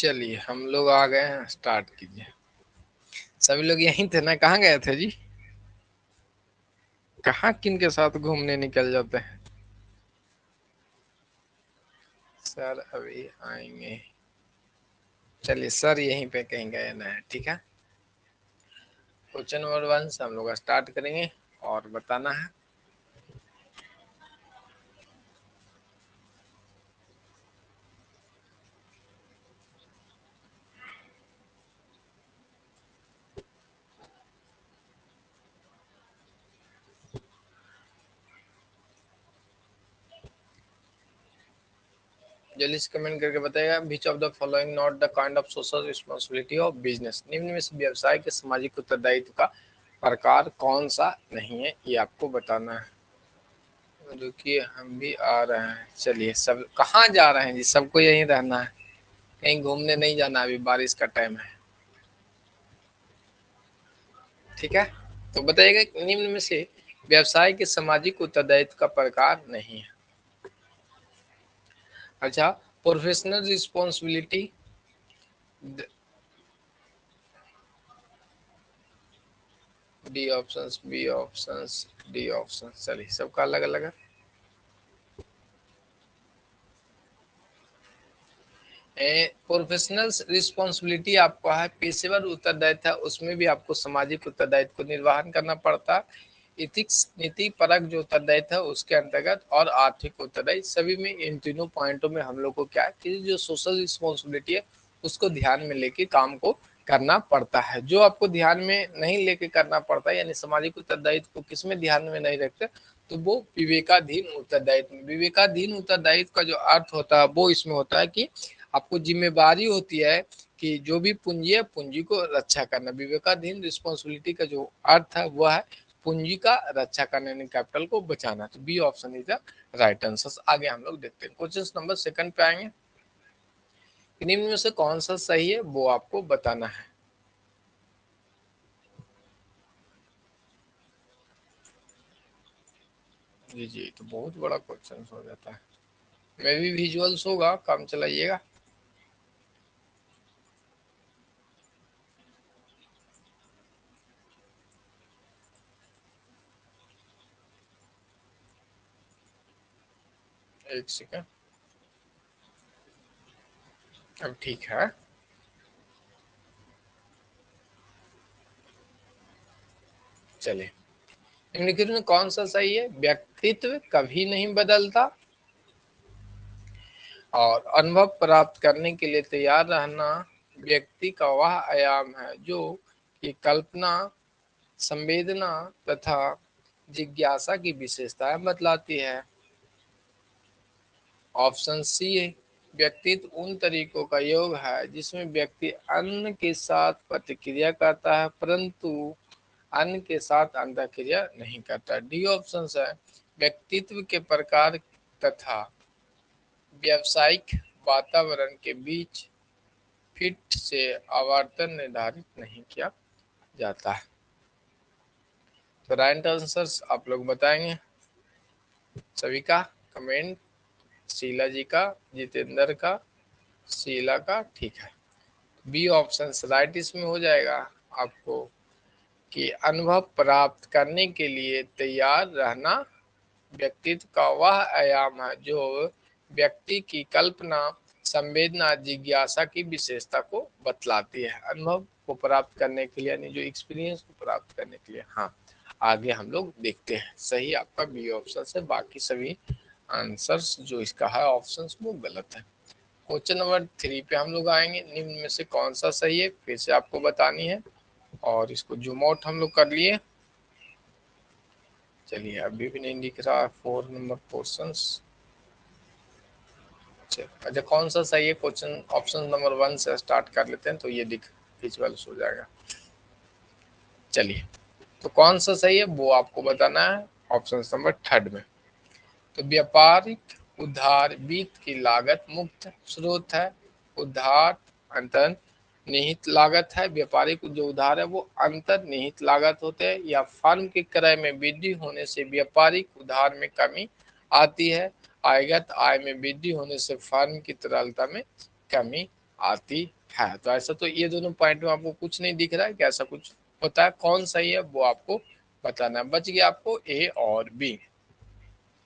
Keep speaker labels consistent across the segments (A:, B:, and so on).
A: चलिए हम लोग आ गए हैं, स्टार्ट कीजिए। सभी लोग यहीं थे ना? कहाँ गए थे जी? कहाँ किन के साथ घूमने निकल जाते हैं? सर अभी आएंगे। चलिए सर यहीं पे कहीं गए ना है, ठीक है। क्वेश्चन नंबर 1 से हम लोग स्टार्ट करेंगे और बताना है। जल्दी से कमेंट करके बताइएगा। Which of the following not the kind of social responsibility of business. निम्न में से व्यवसाय के सामाजिक उत्तरदायित्व का प्रकार कौन सा नहीं है, ये आपको बताना है। रुकिए हम भी आ रहे हैं। चलिए सब कहाँ जा रहे हैं जी? सबको यहीं रहना है, कहीं घूमने नहीं जाना, अभी बारिश का टाइम है, ठीक है। तो बताइएगा निम्न में से व्यवसाय के सामाजिक उत्तरदायित्व का प्रकार नहीं है। अच्छा, professional responsibility. D options, B options, D options. चलिए सबका अलग अलग है। प्रोफेशनल रिस्पॉन्सिबिलिटी आपको है पेशेवर उत्तरदायित्व है, उसमें भी आपको सामाजिक उत्तरदायित्व को निर्वहन करना पड़ता है। इथिक्स नीति परक जो उत्तरदायित्व है उसके अंतर्गत, और आर्थिक उत्तरदायित्व, सभी में इन तीनों पॉइंटों में हम लोग को क्या है कि जो सोशल रिस्पॉन्सिबिलिटी है उसको ध्यान में लेके काम को करना पड़ता है। जो आपको ध्यान में नहीं लेके करना पड़ता है, यानी सामाजिक उत्तरदायित्व को किसमें ध्यान में नहीं रखते, तो वो विवेकाधीन उत्तरदायित्व। विवेकाधीन उत्तरदायित्व का जो अर्थ होता है वो इसमें होता है कि आपको जिम्मेदारी होती है कि जो भी पूंजी है पूंजी को रक्षा करना। विवेकाधीन रिस्पॉन्सिबिलिटी का जो अर्थ है वह है पूंजी का रक्षा करना, यानी कैपिटल को बचाना। तो B option is the right answer. आगे हम लोग देखते हैं, क्वेश्चन नंबर 2 पे आएंगे। निम्न में से कौन सा सही है वो आपको बताना है। जी जी, तो बहुत बड़ा क्वेश्चन हो जाता है। मे भी विजुअल्स होगा, काम चलाइएगा। एक सेकंड, अब ठीक है। चलिए, निम्नलिखित में कौन सा सही है? व्यक्तित्व कभी नहीं बदलता, और अनुभव प्राप्त करने के लिए तैयार रहना व्यक्ति का वह आयाम है जो कि कल्पना, संवेदना तथा जिज्ञासा की विशेषताएं बतलाती है। ऑप्शन सी है, व्यक्तित्व उन तरीकों का योग है जिसमें व्यक्ति अन्य के साथ प्रतिक्रिया करता है परंतु अन्य के साथ अंतःक्रिया नहीं करता। डी ऑप्शन है, व्यक्तित्व के प्रकार तथा व्यावसायिक वातावरण के बीच फिट से आवर्तन निर्धारित नहीं किया जाता है। तो राइट आंसर्स आप लोग बताएंगे। सभी का कमेंट, शीला जी का, जितेंद्र का, शीला का, ठीक है। बी ऑप्शन राइट इसमें हो जाएगा आपको कि अनुभव प्राप्त करने के लिए तैयार रहना व्यक्तित्व का वह आयाम है जो व्यक्ति की कल्पना, संवेदना, जिज्ञासा की विशेषता को बतलाती है। अनुभव को प्राप्त करने के लिए, यानी जो एक्सपीरियंस को प्राप्त करने के लिए। हाँ, आगे हम लोग देखते हैं। सही आपका बी ऑप्शन है, बाकी सभी आंसर्स जो इसका है ऑप्शंस वो गलत है। क्वेश्चन नंबर 3 पे हम लोग आएंगे। निम्न में से कौन सा सही है फिर से आपको बतानी है, और इसको जूम आउट हम लोग कर लिए। चलिए अभी भी नहीं दिख रहा है 4 नंबर क्वेश्चन। अच्छा, कौन सा सही है क्वेश्चन? ऑप्शन नंबर 1 से स्टार्ट कर लेते हैं तो ये दिख विजुअल हो जाएगा। चलिए, तो कौन सा सही है वो आपको बताना है ऑप्शन नंबर 3 में। तो व्यापारिक उधार वित्त की लागत मुक्त स्रोत है। उधार अंतर्निहित लागत है। व्यापारिक जो उधार है वो अंतर्निहित लागत होते हैं, या फर्म के क्रय में वृद्धि होने से व्यापारिक उधार में कमी आती है। आयगत आय में वृद्धि होने से फर्म की तरलता में कमी आती है। तो ऐसा तो ये दोनों पॉइंट में आपको कुछ नहीं दिख रहा है कि ऐसा कुछ होता है, कौन सही है वो आपको बताना है। बच गया आपको ए और बी।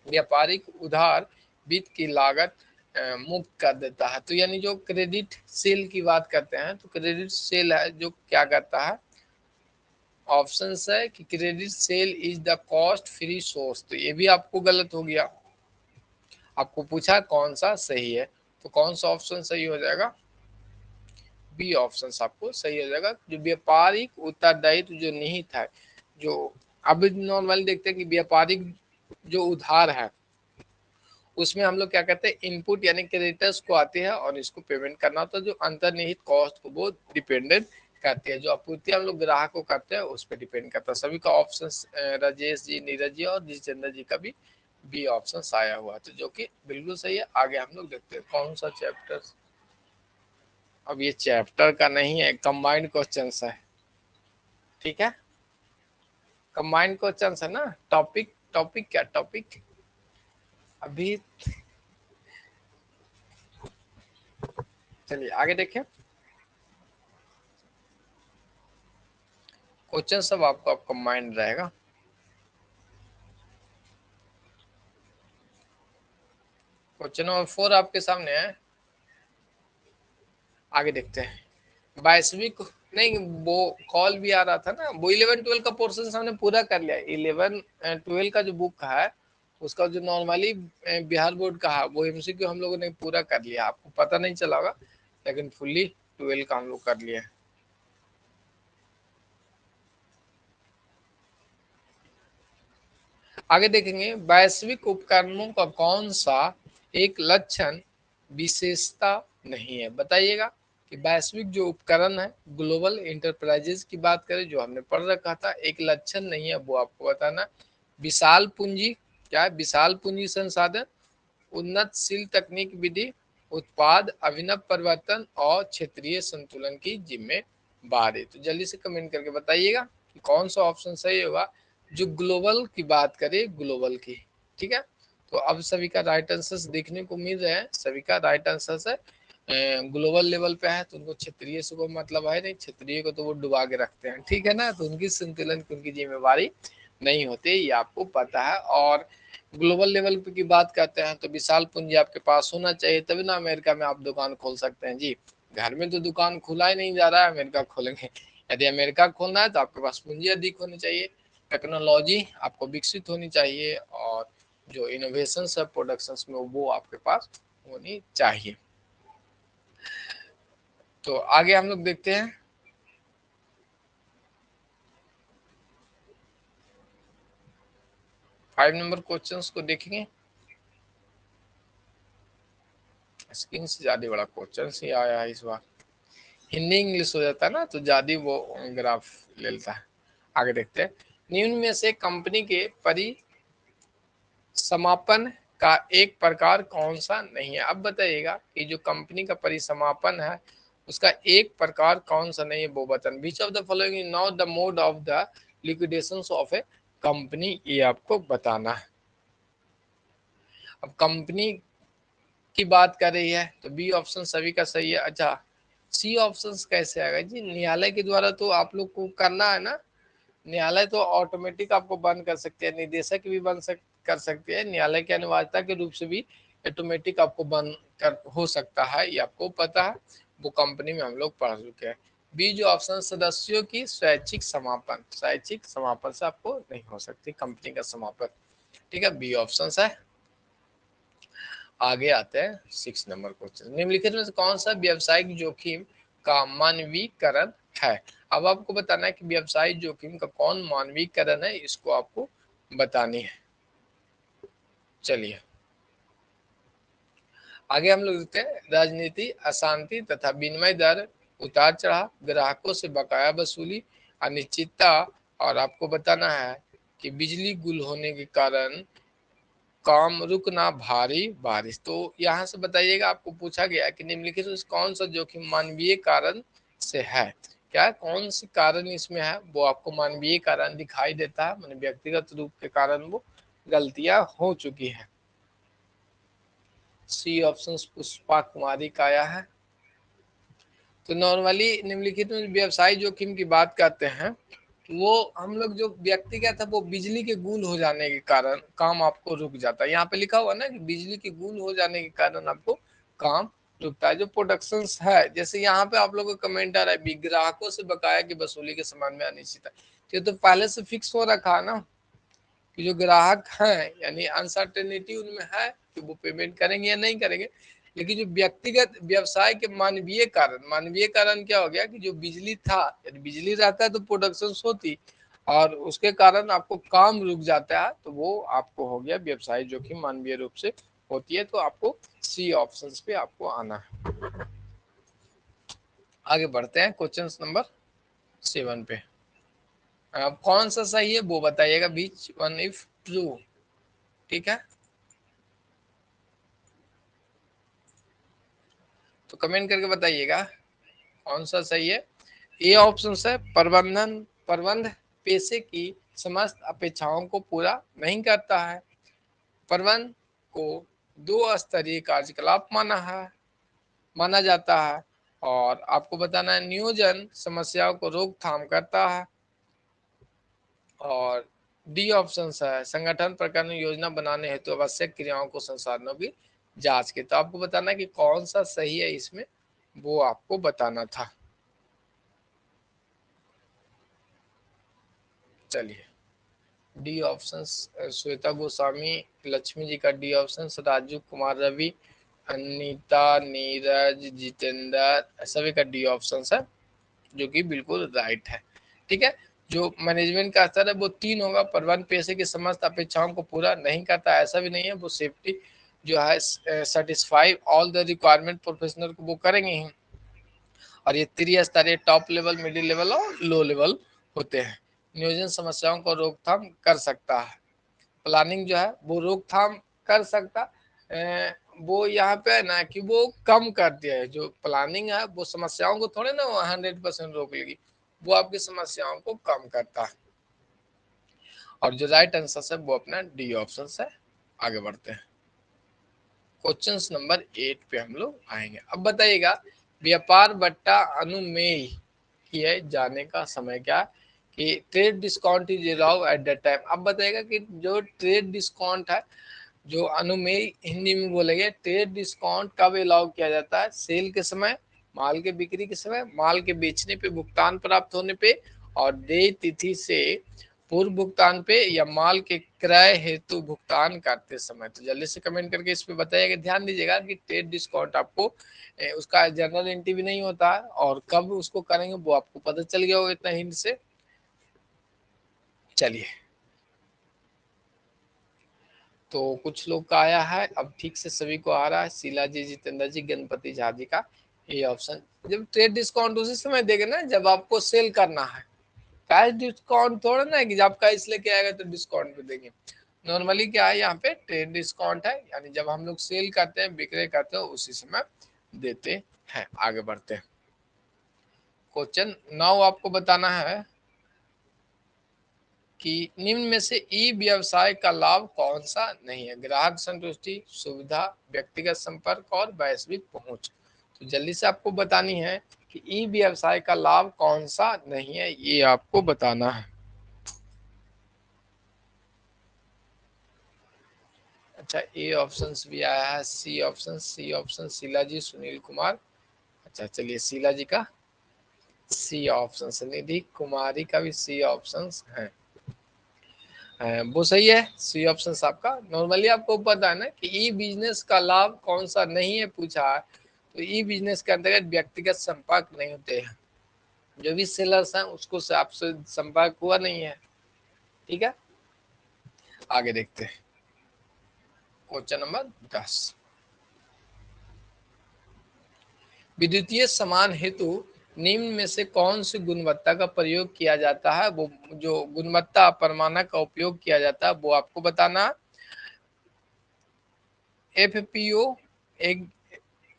A: व्यापारिक उधार वित्त की लागत मुक्त कर देता है। तो यानी जो क्रेडिट सेल की बात करते हैं, तो क्रेडिट सेल है जो क्या करता है, ऑप्शन है कि credit sale is the cost free source. तो ये भी आपको गलत हो गया, आपको पूछा कौन सा सही है, तो कौन सा ऑप्शन सही हो जाएगा, बी ऑप्शन आपको सही हो जाएगा। जो व्यापारिक उत्तरदायित्व जो निहित है, जो अब नॉर्मली देखते हैं कि व्यापारिक जो उधार है उसमें हम लोग क्या करते हैं, इनपुट यानी क्रेडिटर्स को आते हैं और इसको पेमेंट करना होता है। जो अंतर्निहित कॉस्ट को वो डिपेंडेंट करती है, जो आपूर्ति हम लोग ग्राहक को करते हैं उस पर डिपेंड करता है। सभी का ऑप्शन राजेश जी, नीरज जी और जितेंद्र जी का भी बी ऑप्शन आया हुआ है, तो जो कि बिल्कुल सही है। आगे हम लोग देखते हैं कौन सा चैप्टर, अब ये चैप्टर का नहीं है, कंबाइंड क्वेश्चन है, ठीक है, कंबाइंड क्वेश्चन है ना। टॉपिक टॉपिक क्या टॉपिक अभी, चलिए आगे देखें। क्वेश्चन सब आपको आपका माइंड रहेगा। क्वेश्चन नंबर 4 आपके सामने है, आगे देखते हैं। वैश्विक नहीं, वो कॉल भी आ रहा था ना, वो 11-12 का पोर्शन हमने पूरा कर लिया। 11-12 का जो बुक है उसका जो नॉर्मली बिहार बोर्ड का है वो एमसीक्यू हम लोगों ने पूरा कर लिया, आपको पता नहीं चला होगा, लेकिन फुल्ली 12 का हम लोग कर लिया है। आगे देखेंगे, वैश्विक उपकरणों का कौन सा एक लक्षण विशेषता नहीं है, बताइएगा कि वैश्विक जो उपकरण है, ग्लोबल इंटरप्राइजेस की बात करें जो हमने पढ़ रखा था, एक लक्षण नहीं है वो आपको बताना। विशाल पूंजी, क्या है, विशाल पूंजी संसाधन, उन्नतशील तकनीक विधि, उत्पाद अभिनव परिवर्तन और क्षेत्रीय संतुलन की जिम्मेदारी। तो जल्दी से कमेंट करके बताइएगा कि कौन सा ऑप्शन सही होगा जो ग्लोबल की बात करे, ग्लोबल की, ठीक है। तो अब सभी का राइट आंसर देखने को मिल रहा है, सभी का राइट आंसर है ग्लोबल लेवल पे है, तो उनको क्षेत्रीय से कोई मतलब है नहीं, क्षेत्रीय को तो वो डुबा के रखते हैं, ठीक है ना, तो उनकी संतुलन की उनकी जिम्मेवारी नहीं होती, ये आपको पता है। और ग्लोबल लेवल पे की बात करते हैं तो विशाल पूंजी आपके पास होना चाहिए, तभी ना अमेरिका में आप दुकान खोल सकते हैं जी। घर में तो दुकान खुला ही नहीं जा रहा है, अमेरिका खोलेंगे। यदि अमेरिका खोलना है तो आपके पास पूंजी अधिक होनी चाहिए, टेक्नोलॉजी आपको विकसित होनी चाहिए, और जो इनोवेशन है प्रोडक्शन में वो आपके पास होनी चाहिए। तो आगे हम लोग देखते हैं, 5 नंबर क्वेश्चन को देखेंगे। स्क्रीन से ज्यादा बड़ा क्वेश्चन ही आया है इस बार, हिंदी इंग्लिश हो जाता है ना तो ज्यादा वो ग्राफ ले लेता है। आगे देखते हैं, निम्न में से कंपनी के परिसमापन का एक प्रकार कौन सा नहीं है। अब बताइएगा कि जो कंपनी का परिसमापन है उसका एक प्रकार कौन सा नहीं है वो बताना। Which of the following is not the mode of the liquidation of a company, ये आपको बताना है। अब कंपनी की बात कर रही है तो बी ऑप्शन सभी का सही है। अच्छा, सी ऑप्शन कैसे आएगा जी, न्यायालय के द्वारा तो आप लोग को करना है ना, न्यायालय तो ऑटोमेटिक आपको बंद कर सकते हैं, निदेशक भी कर सकते हैं, न्यायालय की अनिवार्यता के रूप से भी ऑटोमेटिक आपको बंद कर हो सकता है, ये आपको पता है, वो कंपनी में हम लोग पढ़ चुके हैं। बी जो ऑप्शन, सदस्यों की स्वैच्छिक समापन से आपको नहीं हो सकती कंपनी का समापन, ठीक है, बी ऑप्शन है। आगे आते हैं 6 नंबर क्वेश्चन, निम्नलिखित में से कौन सा व्यवसायिक जोखिम का मानवीकरण है। अब आपको बताना है कि व्यवसायिक जोखिम का कौन मानवीकरण है, इसको आपको बतानी है। चलिए आगे हम लोग देखते हैं, राजनीति, अशांति तथा विनिमय दर उतार चढ़ाव, ग्राहकों से बकाया वसूली, अनिश्चितता, और आपको बताना है कि बिजली गुल होने के कारण काम रुकना, भारी बारिश। तो यहाँ से बताइएगा, आपको पूछा गया कि निम्नलिखित में कौन सा जोखिम मानवीय कारण से है, क्या कौन सी कारण इसमें है, वो आपको मानवीय कारण दिखाई देता है, मान व्यक्तिगत रूप के कारण वो गलतियां हो चुकी है। सी ऑप्शन पुष्पा कुमारी का आया है। तो नॉर्मली निम्नलिखित में व्यवसाय जोखिम की बात करते हैं, वो हम लोग जो व्यक्तिगत है वो बिजली के गुल हो जाने के कारण काम आपको रुक जाता है। यहाँ पे लिखा हुआ ना कि बिजली के गुल हो जाने के कारण आपको काम रुकता है। जो प्रोडक्शन है, जैसे यहाँ पे आप लोगों का कमेंट आ रहा है ग्राहकों से बकाया की वसूली के संबंध में अनिश्चितता, ये तो पहले से फिक्स हो रखा है ना कि जो ग्राहक हैं यानी अनसर्टेनिटी उनमें है कि वो पेमेंट करेंगे या नहीं करेंगे। लेकिन जो व्यक्तिगत व्यवसाय के मानवीय कारण क्या हो गया कि जो बिजली था, यदि बिजली रहता है तो प्रोडक्शन होती और उसके कारण आपको काम रुक जाता है, तो वो आपको हो गया व्यवसाय जोखिम मानवीय रूप से होती है। तो आपको सी ऑप्शन पे आपको आना है। आगे बढ़ते हैं क्वेश्चन नंबर 7 पे। अब कौन सा सही है वो बताइएगा, बीच वन इफ ट्रू। ठीक है, तो कमेंट करके बताइएगा कौन सा सही है। ए ऑप्शन है प्रबंध पेशे की समस्त अपेक्षाओं को पूरा नहीं करता है। प्रबंध को दो स्तरीय कार्यकलाप माना जाता है। और आपको बताना है नियोजन समस्याओं को रोकथाम करता है। और डी ऑप्शन है संगठन प्रकार योजना बनाने हेतु आवश्यक क्रियाओं को संसाधनों की जांच के। तो आपको बताना है कि कौन सा सही है इसमें, वो आपको बताना था। चलिए, डी ऑप्शन श्वेता गोस्वामी लक्ष्मी जी का डी ऑप्शन, राजू कुमार रवि अनीता नीरज जितेंद्र सभी का डी ऑप्शन है, जो कि बिल्कुल राइट है। ठीक है, जो मैनेजमेंट का स्तर है वो 3 होगा। प्रबंध पेशे की समस्त अपेक्षाओं को पूरा नहीं करता, ऐसा भी नहीं है। वो सेफ्टी जो है satisfy all the requirement professional को वो करेंगे ही। और ये त्रिस्तरीय टॉप लेवल, मिडिल लेवल और लो लेवल होते हैं। नियोजन समस्याओं को रोकथाम कर सकता है। प्लानिंग जो है वो रोकथाम कर सकता, वो यहाँ पे है ना कि वो कम करती है। जो प्लानिंग है वो समस्याओं को थोड़े ना 100% रोक लेगी, वो आपकी समस्याओं को कम करता है। और जो राइट आंसर है वो अपना डी ऑप्शन है। आगे बढ़ते हैं क्वेश्चन नंबर 8 पे हम लोग आएंगे। अब बताइएगा व्यापार बट्टा अनुमेय किए जाने का समय क्या है, कि trade discount is allowed at that time. अब बताइएगा कि जो ट्रेड डिस्काउंट है, जो अनुमेय हिंदी में बोलेंगे, ट्रेड डिस्काउंट कब अलाउ किया जाता है, सेल के समय, माल के बिक्री के समय, माल के बेचने पे भुगतान प्राप्त होने पे, और देय तिथि से पूर्व भुगतान पे, या माल के क्रय हेतु भुगतान करते समय। तो जल्दी से कमेंट करके इस पे बताइएगा। ध्यान दीजिएगा कि ट्रेड डिस्काउंट आपको उसका जनरल एंट्री भी नहीं होता है, और कब उसको करेंगे वो आपको पता चल गया होगा इतना हिंट से। चलिए, तो कुछ लोग का आया है, अब ठीक से सभी को आ रहा है। शीला जी, जितेंद्र जी, गणपति झा जी का ये ऑप्शन। जब ट्रेड डिस्काउंट उसी समय देंगे ना जब आपको सेल करना है, कैश डिस्काउंट थोड़ा ना है कि जब कैश लेके आएगा तो डिस्काउंट पे देंगे। नॉर्मली क्या है यहाँ पे ट्रेड डिस्काउंट है, यानी जब हम लोग सेल करते हैं, विक्रय करते हैं, उसी समय देते हैं। आगे बढ़ते हैं क्वेश्चन 9। आपको बताना है कि निम्न में से ई व्यवसाय का लाभ कौन सा नहीं है। ग्राहक संतुष्टि, सुविधा, व्यक्तिगत संपर्क और वैश्विक पहुंच। तो जल्दी से आपको बतानी है कि ई व्यवसाय का लाभ कौन सा नहीं है, ये आपको बताना है। अच्छा, ए ऑप्शन भी आया है, सी ऑप्शन, शीला जी, सुनील कुमार। अच्छा चलिए, शीला जी का सी ऑप्शन, निधि कुमारी का भी सी ऑप्शन है। वो सही है, सी ऑप्शन आपका। नॉर्मली आपको पता है ना कि ई बिजनेस का लाभ कौन सा नहीं है पूछा है, तो ई बिजनेस के अंतर्गत व्यक्तिगत संपर्क नहीं होते हैं। जो भी सेलर्स हैं उसको से आपसे संपर्क हुआ नहीं है। ठीक है, आगे देखते हैं क्वेश्चन नंबर 10। विद्युतीय सामान हेतु निम्न में से कौन सी गुणवत्ता का प्रयोग किया जाता है, वो जो गुणवत्ता प्रमाणक का उपयोग किया जाता है वो आपको बताना। एफपीओ, एक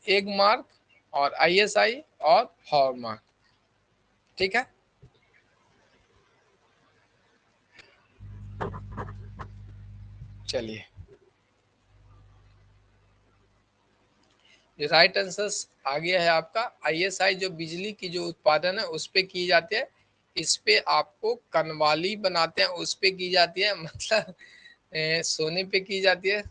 A: एक मार्क, और आईएसआई और हॉलमार्क। ठीक है, चलिए जो राइट आंसर आ गया है आपका आईएसआई, जो बिजली की जो उत्पादन है उस पे की जाती है, इस पे आपको कनवाली बनाते हैं उस पे की जाती है, मतलब सोने पे की जाती है।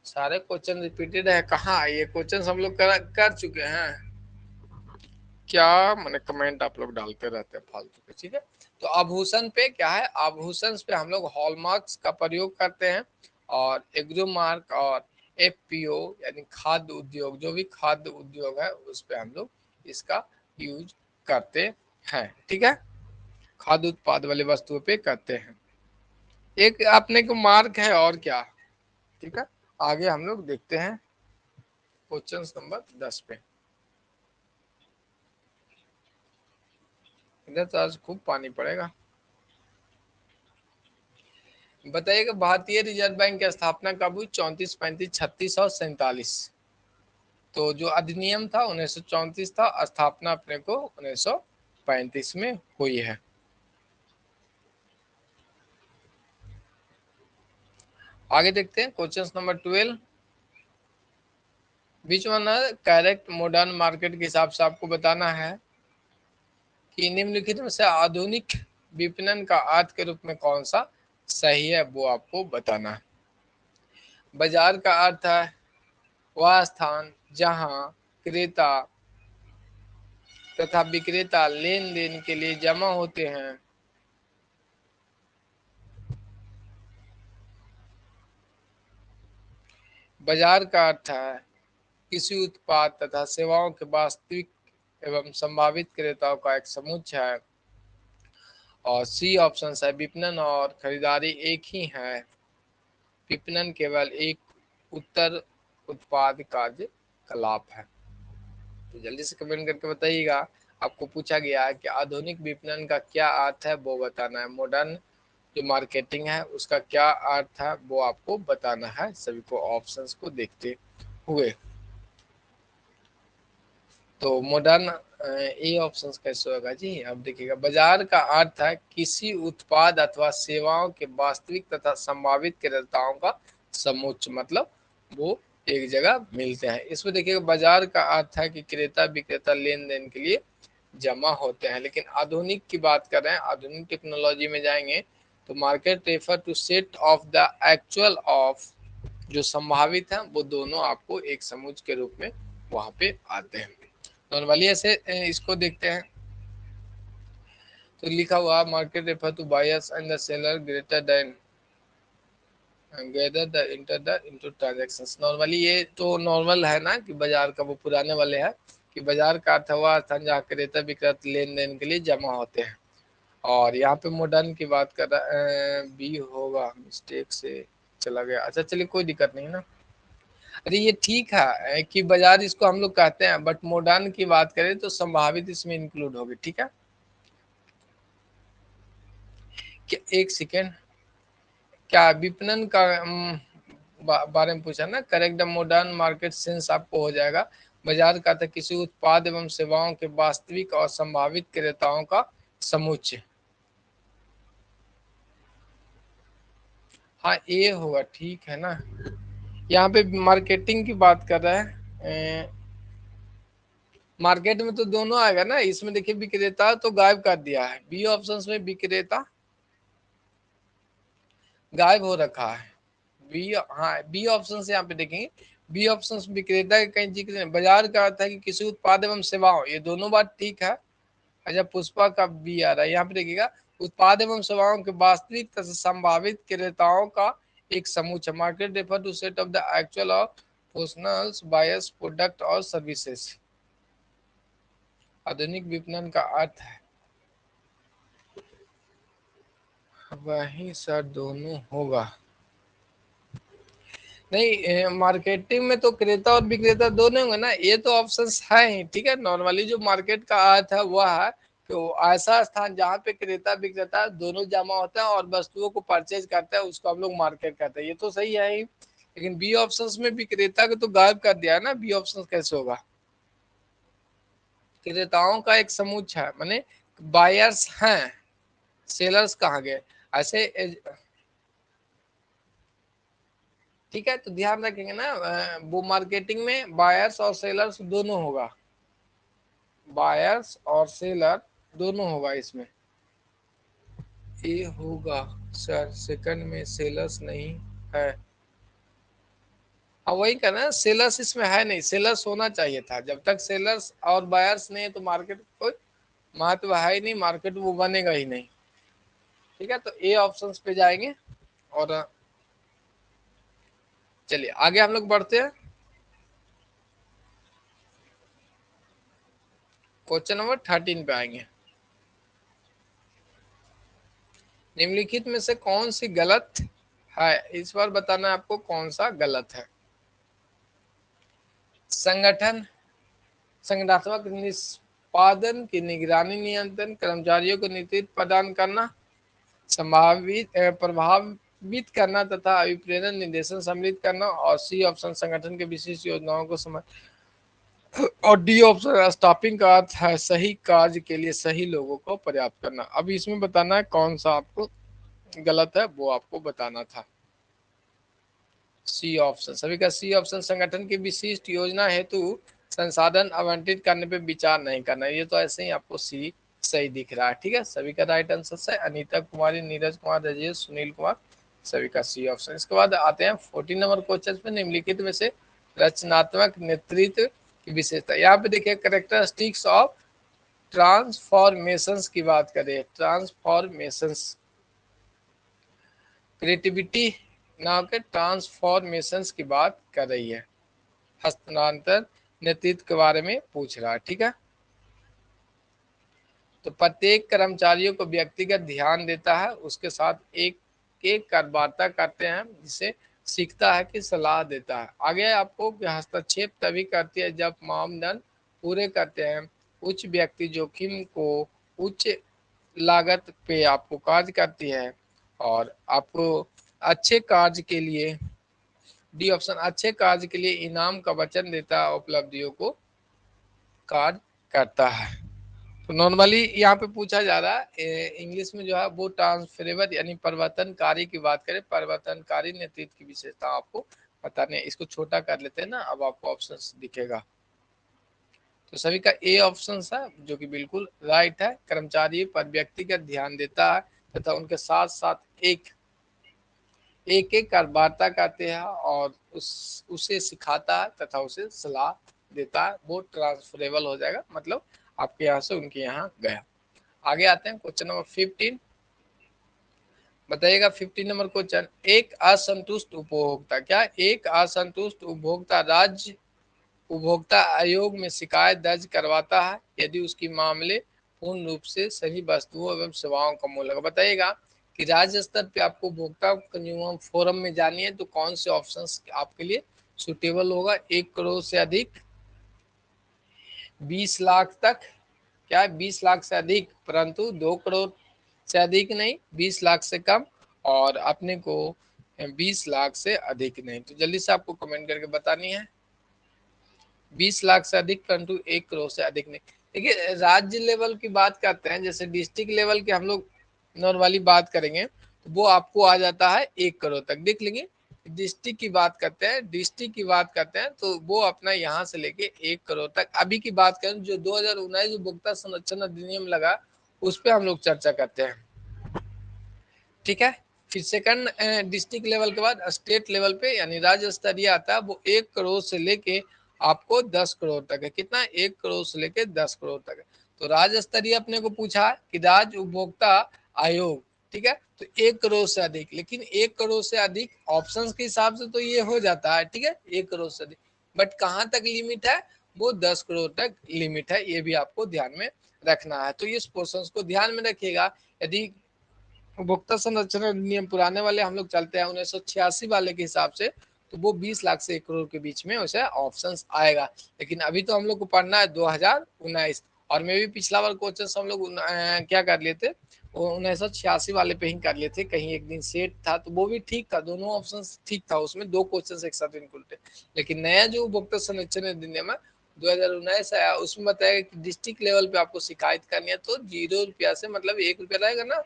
A: सारे क्वेश्चन रिपीटेड है कहाँ, ये क्वेश्चन हम लोग कर चुके हैं क्या, मैंने कमेंट आप लोग डालते रहते हैं फालतू के, ठीक है। तो आभूषण पे क्या है, आभूषण पे हम लोग हॉलमार्क्स का प्रयोग करते हैं, और एग्रोमार्क और एफपीओ यानी खाद्य उद्योग, जो भी खाद्य उद्योग है उस पे हम लोग इसका यूज करते हैं, ठीक है। खाद्य उत्पाद वाले वस्तुओं पे करते हैं। एक अपने को मार्क है और क्या, ठीक है। आगे हम लोग देखते हैं क्वेश्चन नंबर 10 पे। इधर तो आज खूब पानी पड़ेगा। बताइएगा भारतीय रिजर्व बैंक की स्थापना कब हुई, 34, 35, 36 और 47। तो जो अधिनियम था 1934 था, स्थापना अपने को 1935 में हुई है। आगे देखते हैं क्वेश्चन नंबर 12। बीच वन करेक्ट मॉडर्न मार्केट के हिसाब से आपको बताना है कि निम्नलिखित में से आधुनिक विपणन का अर्थ के रूप में कौन सा सही है, वो आपको बताना है। बाजार का अर्थ है वह स्थान जहां क्रेता तथा विक्रेता लेन देन के लिए जमा होते हैं। बाजार का अर्थ है किसी उत्पाद तथा सेवाओं के वास्तविक एवं संभावित क्रेताओं का एक समूह है। और सी ऑप्शन है विपणन और खरीदारी एक ही है। विपणन केवल एक उत्तर उत्पाद कार्यकलाप है। तो जल्दी से कमेंट करके बताइएगा। आपको पूछा गया है कि आधुनिक विपणन का क्या अर्थ है, वो बताना है। मॉडर्न जो मार्केटिंग है उसका क्या अर्थ है, वो आपको बताना है सभी को ऑप्शंस को देखते हुए। तो मॉडर्न ए ऑप्शन कैसे होगा जी, अब देखिएगा। बाजार का अर्थ है किसी उत्पाद अथवा सेवाओं के वास्तविक तथा संभावित क्रेताओं का समूह, मतलब वो एक जगह मिलते हैं। इसमें देखिएगा बाजार का अर्थ है कि क्रेता विक्रेता लेन देन के लिए जमा होते हैं। लेकिन आधुनिक की बात कर रहे हैं, आधुनिक टेक्नोलॉजी में जाएंगे तो market refer to set of the actual of, जो संभावित है वो दोनों आपको एक समूह के रूप में वहां पे आते हैं। नॉर्मली ऐसे इसको देखते हैं तो लिखा हुआ market refer to buyers and the seller greater than gather the enter the into transactions. Normally ये तो नॉर्मल है ना कि बाजार का वो पुराने वाले है कि बाजार का अर्थ हुआ स्थान जहाँ क्रेता विक्रेता लेन देन के लिए जमा होते हैं। और यहाँ पे मॉडर्न की बात कर रहा बी होगा, मिस्टेक से चला गया। अच्छा चलिए कोई दिक्कत नहीं ना। अरे ये ठीक है कि बाजार इसको हम लोग कहते हैं, बट मॉडर्न की बात करें तो संभावित इसमें इंक्लूड होगी, ठीक है। क्या एक सेकेंड, क्या विपणन का बारे में पूछा ना, correct the modern market sense आपको हो जाएगा। बाजार का था किसी उत्पाद एवं सेवाओं के वास्तविक और संभावित क्रेताओं का समुच्चय। हाँ ये होगा, ठीक है ना। यहाँ पे मार्केटिंग की बात कर रहा है, मार्केट में तो दोनों आएगा ना। इसमें देखिए विक्रेता तो गायब कर दिया है, बी ऑप्शन में विक्रेता गायब हो रखा है। बी, हाँ बी ऑप्शन से यहाँ पे देखेंगे, बी ऑप्शन विक्रेता का कहीं जिक्र नहीं। बाजार का अर्थ है कि किसी उत्पाद एवं सेवाओं, ये दोनों बात ठीक है। अच्छा पुष्पा का बी आ रहा है, यहाँ पे देखिएगा उत्पाद एवं सेवाओं के वास्तविक तथा संभावित क्रेताओं का एक समूह। Market refer to set of the actual of personals buyers product और सर्विसेज। आधुनिक विपणन का अर्थ है वही सर दोनों होगा। नहीं मार्केटिंग में तो क्रेता और विक्रेता दोनों होंगे ना, ये तो ऑप्शन है ही, ठीक है। नॉर्मली जो मार्केट का अर्थ है वह है कि वो ऐसा स्थान जहाँ पे क्रेता विक्रेता दोनों जमा होते हैं और वस्तुओं को परचेज करते हैं, उसको हम लोग मार्केट कहते हैं। ये तो सही है ही, लेकिन बी ऑप्शन में विक्रेता को तो गायब कर दिया है ना, बी ऑप्शन कैसे होगा। क्रेताओं का एक समूह है, माने बायर्स हैं, सेलर्स कहाँ गए ऐसे। ठीक है, तो ध्यान रखेंगे ना, वो मार्केटिंग में बायर्स और सेलर्स दोनों होगा, बायर्स और सेलर दोनों होगा इसमें। ये होगा सर, सेकंड में सेलर्स नहीं है। अब वही कहना है, सेलर्स इसमें है नहीं, सेलर्स होना चाहिए था। जब तक सेलर्स और बायर्स नहीं है तो मार्केट कोई महत्व है ही नहीं, मार्केट वो बनेगा ही नहीं। ठीक है, तो ए ऑप्शन पे जाएंगे। और चलिए आगे हम लोग बढ़ते हैं, क्वेश्चन नंबर 13 पे आएंगे। निम्नलिखित में से कौन सी गलत है, इस बार बताना है आपको कौन सा गलत है। संगठन संगठनात्मक निष्पादन की निगरानी नियंत्रण, कर्मचारियों को नेतृत्व प्रदान करना, संभावित प्रभावित करना तथा अभिप्रेरण निर्देशन सम्मिलित करना, और सी ऑप्शन संगठन के विशिष्ट योजनाओं को समझ, और डी ऑप्शन स्टाफिंग का अर्थ है सही कार्य के लिए सही लोगों को पर्याप्त करना। अब इसमें बताना है कौन सा आपको गलत है, वो आपको बताना था। सी ऑप्शन, सभी का सी ऑप्शन, संगठन की विशिष्ट योजना हेतु संसाधन आवंटित करने पे विचार नहीं करना। ये तो ऐसे ही आपको सी सही दिख रहा है। ठीक है, सभी का राइट आंसर है अनीता कुमारी, नीरज कुमार, राजेश, सुनील कुमार, सभी का सी ऑप्शन। इसके बाद आते हैं 14 नंबर क्वेश्चन पे, निम्नलिखित में से रचनात्मक नेतृत्व की विशेषता। यहाँ पे देखिए कैरेक्टरिस्टिक्स ऑफ ट्रांसफॉर्मेशंस की बात करें, ट्रांसफॉर्मेशंस, क्रिएटिविटी नाम के ट्रांसफॉर्मेशंस की बात कर रही है, हस्तांतरण नेतृत्व के बारे में पूछ रहा है। ठीक है, तो प्रत्येक कर्मचारियों को व्यक्तिगत ध्यान देता है, उसके साथ एक एक वार्ता करते हैं, जिसे सीखता है कि सलाह देता है। आगे आपको हस्तक्षेप तभी करती है जब मानदंड पूरे करते हैं, उच्च व्यक्ति जोखिम को उच्च लागत पे आपको कार्य करती है, और आपको अच्छे कार्य के लिए, डी ऑप्शन अच्छे कार्य के लिए इनाम का वचन देता है, उपलब्धियों को कार्य करता है। तो नॉर्मली यहाँ पे पूछा जा रहा है इंग्लिश में जो है वो ट्रांसफरेबल यानी परिवर्तनकारी की बात करें, परिवर्तनकारी नेतृत्व की विशेषता आपको बताने। इसको छोटा कर लेते हैं ना, अब आपको ऑप्शन दिखेगा। तो सभी का ए ऑप्शन है जो कि बिल्कुल राइट है, कर्मचारी पर व्यक्तिगत ध्यान देता है तथा उनके साथ साथ एक एक कर वार्ता करते हैं, और उसे सिखाता है तथा उसे सलाह देता है, वो ट्रांसफरेबल हो जाएगा, मतलब आपके यहाँ से उनके यहाँ गया। आगे आते हैं क्वेश्चन नंबर 15, बताइएगा 15 नंबर क्वेश्चन। एक असंतुष्ट उपभोक्ता, क्या एक असंतुष्ट उपभोक्ता राज्य उपभोक्ता आयोग में शिकायत दर्ज करवाता है यदि उसकी मामले पूर्ण रूप से सही वस्तुओं एवं सेवाओं का मूल्य। बताइएगा कि राज्य स्तर पे आपको उपभोक्ता कंज्यूमर फोरम में जानी है तो कौन से ऑप्शंस आपके लिए सुटेबल होगा। 1 करोड़ से अधिक, 20 लाख तक, क्या 20 लाख से अधिक परंतु 2 करोड़ से अधिक नहीं, 20 लाख से कम, और अपने को 20 लाख से अधिक नहीं। तो जल्दी से आपको कमेंट करके बतानी है, 20 लाख से अधिक परंतु 1 करोड़ से अधिक नहीं। देखिए राज्य लेवल की बात करते हैं, जैसे डिस्ट्रिक्ट लेवल की हम लोग नॉर्मली बात करेंगे तो वो आपको आ जाता है 1 करोड़ तक। देख लेंगे डिस्ट्रिक्ट की बात करते हैं, डिस्ट्रिक्ट की बात करते हैं तो वो अपना यहाँ से लेके 1 करोड़ तक। अभी की बात करें जो 2019 उपभोक्ता संरक्षण अधिनियम लगा उस पर हम लोग चर्चा करते हैं। ठीक है, फिर सेकंड डिस्ट्रिक्ट लेवल के बाद स्टेट लेवल पे यानी राज्य स्तरीय आता है, वो 1 करोड़ से लेके आपको 10 करोड़ तक है। कितना, 1 करोड़ से लेके 10 करोड़ तक है। तो राज्य स्तरीय अपने को पूछा है कि राज्य उपभोक्ता आयोग, ठीक है, तो 1 करोड़ से अधिक, लेकिन 1 करोड़ से अधिक ऑप्शंस के हिसाब से तो ये हो जाता है। ठीक है, 1 करोड़ से अधिक, बट कहाँ तक लिमिट है, वो 10 करोड़ तक लिमिट है, ये भी आपको ध्यान में रखना है। तो इस पोर्शन को ध्यान में रखिएगा। यदि उपभोक्ता संरक्षण अधिनियम पुराने वाले हम लोग चलते हैं 1986 वाले के हिसाब से, तो वो 20 लाख से 1 करोड़ के बीच में वैसे ऑप्शंस आएगा। लेकिन अभी तो हम लोग को पढ़ना है 2019, और मैं भी पिछला बार क्वेश्चन हम लोग क्या कर लिए थे, वो 1986 वाले पे ही कर लिए थे, कहीं एक दिन सेट था तो वो भी ठीक था, दोनों ऑप्शन ठीक था, उसमें 2 क्वेश्चन एक साथ इंक्लूड थे। लेकिन नया जो उपभोक्ता संरक्षण अधिनियम है 2019 आया, उसमें बताया कि डिस्ट्रिक्ट लेवल पे आपको शिकायत करनी है तो 0 रुपया से, मतलब 1 रुपया रहेगा ना,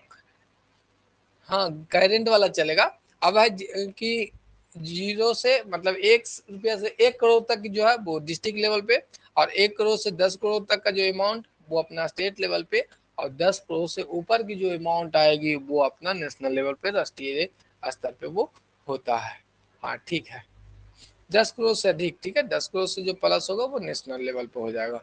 A: हाँ करेंट वाला चलेगा। अब है कि 0 से मतलब 1 रुपया से 1 करोड़ तक की जो है वो डिस्ट्रिक्ट लेवल पे, और 1 करोड़ से 10 करोड़ तक का जो अमाउंट वो अपना स्टेट लेवल पे, और 10 करोड़ से ऊपर की जो अमाउंट आएगी वो अपना नेशनल लेवल पे, राष्ट्रीय स्तर पे वो होता है। हाँ ठीक है, 10 करोड़ से अधिक, ठीक है, 10 करोड़ से जो प्लस होगा वो नेशनल लेवल पे हो जाएगा।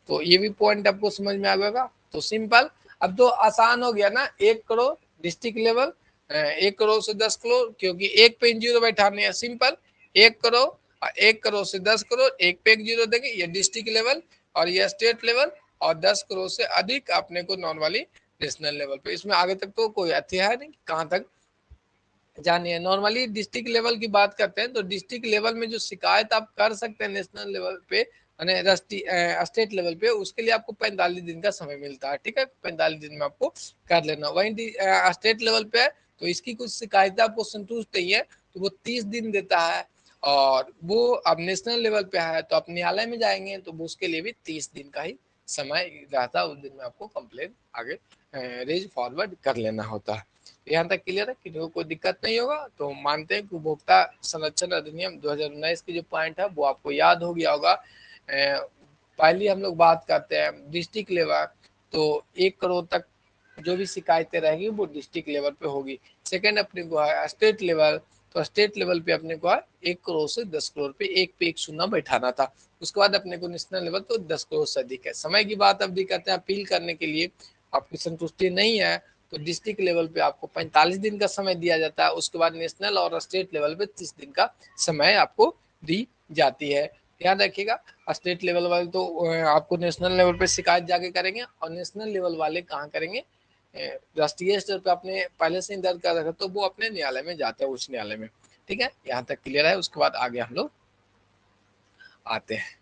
A: तो ये भी पॉइंट आपको समझ में आ गया। तो सिंपल, अब तो आसान हो गया ना, 1 करोड़ डिस्ट्रिक्ट लेवल, 1 करोड़ से 10 करोड़, क्योंकि एक पे जीरो बैठाने है, सिंपल 1 करोड़, और 1 करोड़ से 10 करोड़, एक पे एक जीरो देंगे, ये डिस्ट्रिक्ट लेवल और ये स्टेट लेवल, और 10 करोड़ से अधिक अपने को नॉर्मली नेशनल लेवल पे। इसमें आगे तक तो कोई अथ्य है नहीं, कहाँ तक जानिए। नॉर्मली डिस्ट्रिक्ट लेवल की बात करते हैं तो डिस्ट्रिक्ट लेवल में जो शिकायत आप कर सकते हैं नेशनल लेवल पे, स्टेट लेवल पे, उसके लिए आपको 45 दिन का समय मिलता है, ठीक है, 45 दिन में आपको कर लेना। वहीं स्टेट लेवल पे है तो इसकी कुछ शिकायतें आपको संतुष्ट नहीं है तो वो 30 दिन देता है, और वो अब नेशनल लेवल पे है तो आप न्यायालय में जाएंगे तो वो उसके लिए भी 30 दिन का ही समय रहता है, उस दिन में आपको कंप्लेन आगे रेज फॉरवर्ड कर लेना होता है। यहाँ तक क्लियर है, किसी को कोई दिक्कत नहीं होगा। तो मानते हैं कि उपभोक्ता संरक्षण अधिनियम 2019 की जो पॉइंट है वो आपको याद हो गया होगा। पहली हम लोग बात करते हैं डिस्ट्रिक्ट लेवल, तो 1 करोड़ तक जो भी शिकायतें रहेगी वो डिस्ट्रिक्ट लेवल पे होगी। सेकंड अपने को है स्टेट लेवल, तो स्टेट लेवल पे अपने को है 1 करोड़ से 10 करोड़ पे एक शून्य बैठाना था। उसके बाद अपने को नेशनल लेवल तो 10 करोड़ से अधिक है। समय की बात अब भी करते हैं, अपील करने के लिए आपकी संतुष्टि नहीं है तो डिस्ट्रिक्ट लेवल पे आपको 45 दिन का समय दिया जाता है, उसके बाद नेशनल और स्टेट लेवल पे 30 दिन का समय आपको दी जाती है। ध्यान रखिएगा, स्टेट लेवल वाले तो आपको नेशनल लेवल पे शिकायत जाके करेंगे, और नेशनल लेवल वाले कहाँ करेंगे, राष्ट्रीय स्तर पे आपने पहले से ही दर्ज कर रखा तो वो अपने न्यायालय में जाते हैं, उच्च न्यायालय में। ठीक है, यहाँ तक क्लियर है। उसके बाद आगे हम लोग आते हैं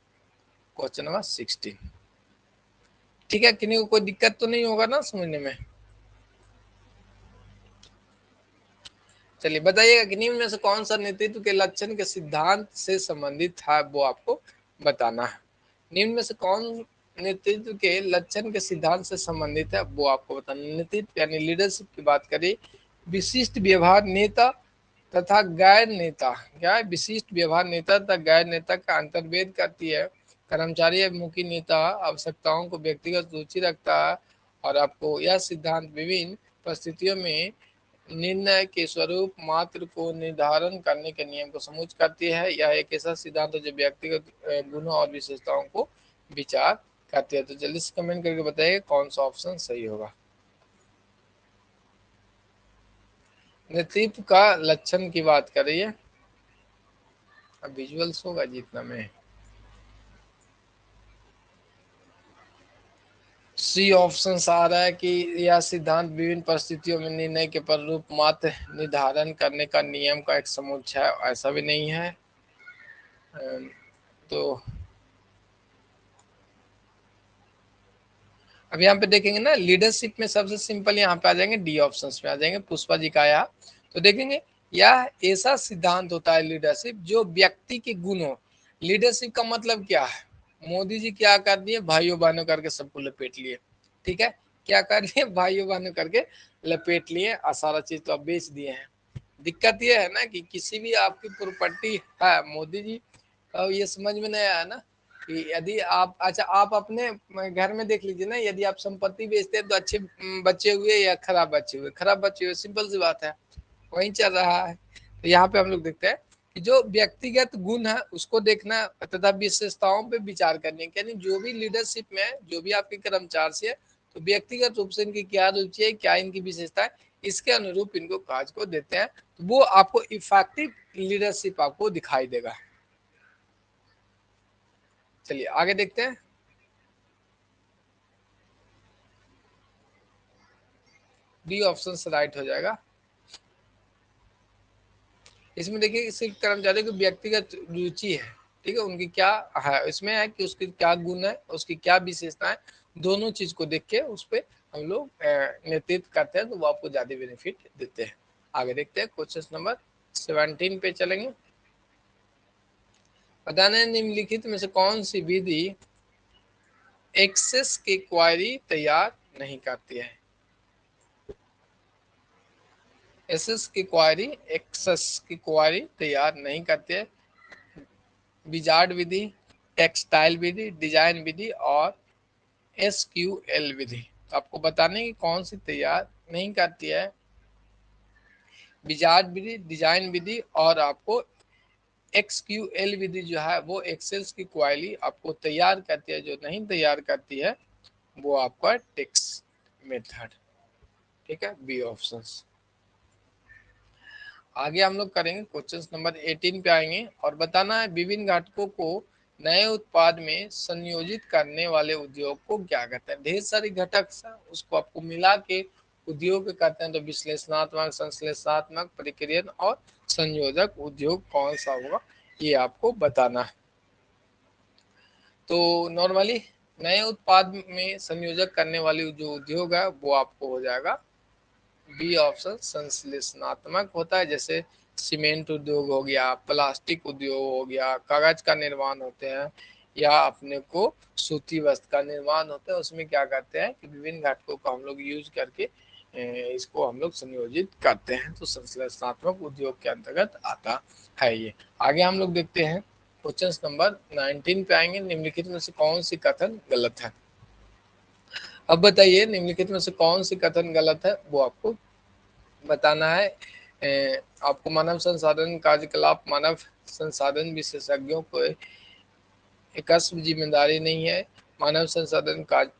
A: क्वेश्चन नंबर 16। ठीक है, किसी को कोई दिक्कत तो नहीं होगा ना समझने में? चलिए बताइएगा कि निम्न में से कौन सा नेतृत्व के लक्षण के सिद्धांत से संबंधित है, वो आपको बताना है। निम्न में से कौन नेतृत्व के लक्षण के सिद्धांत से संबंधित है वो आपको बताना। नेतृत्व यानी लीडरशिप की बात करें, विशिष्ट व्यवहार नेता तथा गैर नेता, क्या विशिष्ट व्यवहार नेता तथा गैर नेता का अंतर्भेद करती है। कर्मचारी अभिमुखी नेता आवश्यकताओं को व्यक्तिगत रुचि रखता है, और आपको यह सिद्धांत विभिन्न परिस्थितियों में निर्णय के स्वरूप मात्र को निर्धारण करने के नियम को समूच करती है। यह एक ऐसा सिद्धांत है जो व्यक्तिगत गुणों और विशेषताओं को विचार करती है। तो जल्दी से कमेंट करके बताइए कौन सा ऑप्शन सही होगा। नेतृत्व का लक्षण की बात कर रही है, अब विजुअल्स होगा जितना में। सी ऑप्शन आ रहा है कि यह सिद्धांत विभिन्न परिस्थितियों में निर्णय के परिरूप मात्र निर्धारण करने का नियम का एक समुच्चय है, ऐसा भी नहीं है। तो अब यहाँ पे देखेंगे ना, लीडरशिप में सबसे सिंपल यहाँ पे आ जाएंगे, डी ऑप्शन में आ जाएंगे, पुष्पा जी का आया। तो देखेंगे यह ऐसा सिद्धांत होता है लीडरशिप जो व्यक्ति के गुण हो। लीडरशिप का मतलब क्या है, मोदी जी क्या कर दिए, भाइयों बहनों करके सबको लपेट लिए। ठीक है, क्या कर लिए, भाइयों बहनों करके लपेट लिए, और सारा चीज तो अब बेच दिए हैं। दिक्कत ये है ना कि किसी भी आपकी प्रॉपर्टी है, मोदी जी ये समझ में नहीं आया ना कि यदि आप, अच्छा आप अपने घर में देख लीजिए ना, यदि आप संपत्ति बेचते हैं तो अच्छे बच्चे हुए या खराब बच्चे हुए, खराब बच्चे हुए, सिंपल सी बात है, वही चल रहा है। तो यहाँ पे हम लोग देखते हैं कि जो व्यक्तिगत गुण है उसको देखना तथा विशेषताओं पे विचार करने, यानी जो भी लीडरशिप में है, जो भी आपके कर्मचारी है, तो व्यक्तिगत रूप से इनकी क्या रुचि है, क्या इनकी विशेषता है, इसके अनुरूप इनको कार्य को देते हैं, तो वो आपको इफेक्टिव लीडरशिप आपको दिखाई देगा। चलिए आगे देखते हैं। डी ऑप्शन राइट हो जाएगा। इसमें देखिए सिर्फ कर्मचारी की व्यक्तिगत रुचि है, ठीक है, उनकी क्या है, इसमें है कि उसकी क्या गुण है, उसकी क्या विशेषता है, दोनों चीज को देख के उस पर हम लोग नेतृत्व करते हैं तो वो आपको ज्यादा बेनिफिट देते हैं। आगे देखते हैं क्वेश्चन नंबर 17 पे चलेंगे। बताना निम्नलिखित में से कौन सी विधि एक्सेस की क्वायरी तैयार नहीं करती है। एसएस की क्वारी एक्सेस की क्वारी तैयार नहीं करते हैं। विजार्ड विधि, टेक्सटाइल विधि, डिजाइन विधि और एसक्यूएल विधि। तो आपको बताने की कौन सी तैयार नहीं करती है, विजार्ड विधि, डिजाइन विधि और आपको एक्सक्यूएल विधि जो है वो एक्सेल्स की क्वारी आपको तैयार करती है। जो नहीं तैयार करती है वो आपका टेक्स्ट मेथड। ठीक है, बी ऑप्शन। आगे हम लोग करेंगे क्वेश्चन नंबर 18 पे आएंगे और बताना है विभिन्न घटकों को नए उत्पाद में संयोजित करने वाले उद्योग को क्या कहते हैं। ढेर सारी घटक उसको आपको मिला के उद्योग कहते हैं। तो विश्लेषणात्मक, संश्लेषणात्मक, प्रक्रियन और संयोजक उद्योग कौन सा होगा ये आपको बताना है। तो नॉर्मली नए उत्पाद में संयोजक करने वाली जो उद्योग है वो आपको हो जाएगा बी ऑप्शन, संश्लेषणात्मक होता है। जैसे सीमेंट उद्योग हो गया, प्लास्टिक उद्योग हो गया, कागज का निर्माण होते हैं या अपने को सूती वस्त्र का निर्माण होता है। उसमें क्या करते हैं कि विभिन्न घटकों को हम लोग यूज करके इसको हम लोग संयोजित करते हैं। तो संश्लेषणात्मक उद्योग के अंतर्गत आता है ये। आगे हम लोग देखते हैं क्वेश्चन नंबर 19 पे आएंगे। निम्नलिखित में से कौन सी कथन गलत है। अब बताइए निम्नलिखित में से कौन सी कथन गलत है वो आपको बताना है। आपको मानव संसाधन कार्यकलाप मानव संसाधन विशेषज्ञों को एक जिम्मेदारी नहीं है। मानव संसाधन कार्य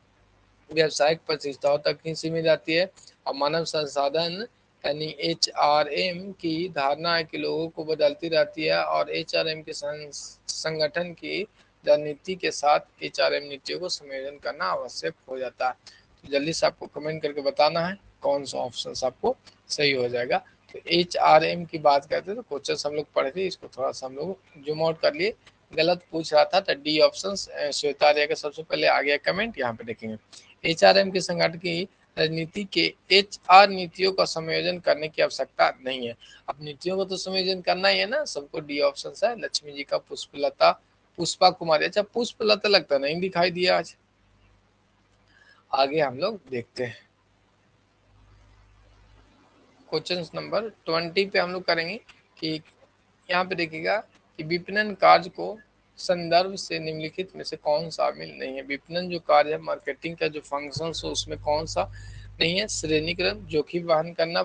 A: व्यावसायिक प्रतिष्ठाओं तक ही सीमित आती है। और मानव संसाधन यानी एचआरएम की धारणा है कि लोगों को बदलती रहती है और एचआरएम के संगठन की रणनीति के साथ एचआरएम नीतियों को संयोजन करना आवश्यक हो जाता है। तो जल्दी से आपको कमेंट करके बताना है कौन सा ऑप्शन आपको सही हो जाएगा। तो एचआरएम की बात करते हैं तो क्वेश्चन हम लोग पढ़े थे, इसको थोड़ा सा हम लोग जूम आउट कर लिए। गलत पूछ रहा था तो डी ऑप्शन श्वेता का सबसे पहले आ गया कमेंट, यहाँ पे देखेंगे। एचआरएम के संगठन की रणनीति के एचआर नीतियों का संयोजन करने की आवश्यकता नहीं है। अब नीतियों को तो संयोजन करना ही है ना सबको। डी ऑप्शन है लक्ष्मी जी का पुष्पलता, पुष्पा कुमारी। अच्छा पुष्पलता लगता नहीं दिखाई दिया आज। आगे हम लोग देखते हैं क्वेश्चन नंबर 20 पे हम लोग करेंगे कि यहाँ पे देखिएगा कि विपणन कार्य को संदर्भ से निम्नलिखित में से कौन शामिल नहीं है। विपणन जो कार्य है, मार्केटिंग का जो फंक्शन है उसमें कौन सा नहीं है। श्रेणीकरण, जोखिम वहन करना,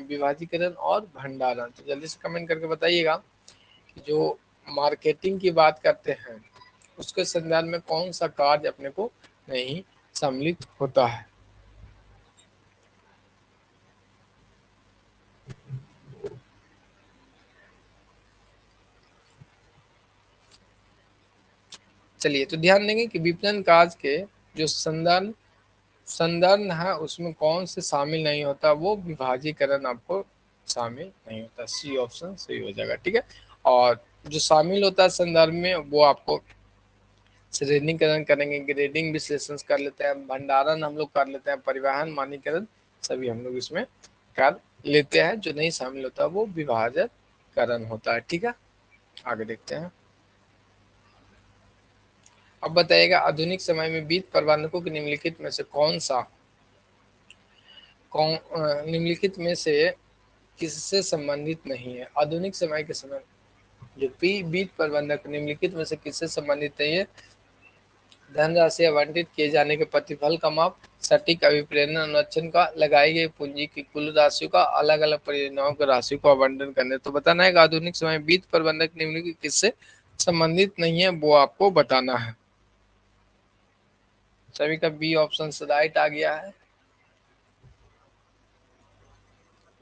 A: विभाजीकरण और भंडारण। तो जल्दी से कमेंट करके बताइएगा कि जो मार्केटिंग की बात करते हैं उसके संदर्भ में कौन सा कार्य अपने को नहीं सम्मिलित होता है। चलिए तो ध्यान देंगे कि विपणन कार्य के जो संदर्भ है उसमें कौन से शामिल नहीं होता, वो विभाजीकरण आपको शामिल नहीं होता। सी ऑप्शन सही हो जाएगा। ठीक है, और जो शामिल होता है संदर्भ में वो आपको श्रेणीकरण करेंगे, ग्रेडिंग विश्लेषण कर लेते हैं, भंडारण हम लोग कर लेते हैं, परिवहन, मानकीकरण सभी हम लोग इसमें कर लेते हैं। जो नहीं शामिल होता वो विभाजकरण होता है। ठीक है, आगे देखते हैं। अब बताइएगा आधुनिक समय में वित्त प्रबंधकों के निम्नलिखित में से कौन सा निम्नलिखित में से किससे संबंधित नहीं है। आधुनिक समय के समय जो वित्त प्रबंधक निम्नलिखित में से किससे संबंधित नहीं है। धनराशि आवंटित किए जाने के प्रतिफल का माप, सटीक अभिप्रेरण अनुरक्षण का, लगाई गई पूंजी की कुल राशि का, अलग अलग परियोजनाओं की राशि को आवंटन करने। तो बताना है कि आधुनिक समय वित्त प्रबंधक निम्नलिखित किससे संबंधित नहीं है वो आपको बताना है। सभी का बी ऑप्शन राइट आ गया है।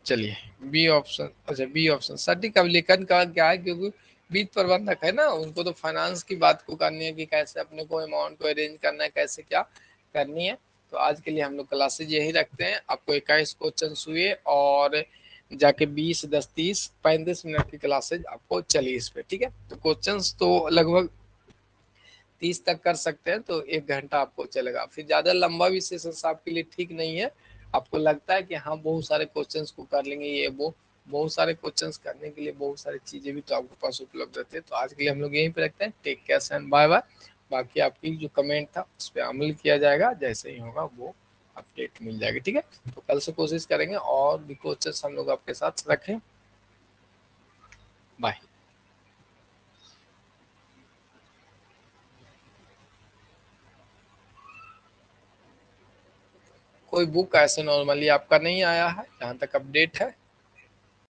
A: चलिए बी ऑप्शन, अच्छा बी ऑप्शन सटीक अभिलेखन का क्या है, क्योंकि वित्त प्रबंधक है ना, उनको तो फाइनेंस की बात को करनी है कि कैसे अपने को अमाउंट को अरेंज करना है, कैसे क्या करनी है। तो आज के लिए हम लोग क्लासेज यही रखते हैं। आपको 21 क्वेश्चन हुए और जाके 20, 10, 30, 35 मिनट की क्लासेज आपको चली इस पे। ठीक है, तो क्वेश्चंस तो लगभग 30 तक कर सकते हैं तो 1 घंटा आपको चलेगा। फिर ज्यादा लंबा भी सेशन आपके लिए ठीक नहीं है। आपको लगता है कि हाँ बहुत सारे क्वेश्चंस को कर लेंगे ये वो, बहुत सारे क्वेश्चंस करने के लिए बहुत सारी चीजें भी तो आपके पास उपलब्ध रहती है। तो आज के लिए हम लोग यहीं पे रखते हैं। Take care and bye bye. बाकी आपकी जो कमेंट था उस पर अमल किया जाएगा, जैसे ही होगा वो अपडेट मिल जाएगी। ठीक है, तो कल से कोशिश करेंगे और भी कोचेस हम लोग आपके साथ रखें। बाय। कोई बुक ऐसे नॉर्मली आपका नहीं आया है जहाँ तक अपडेट है?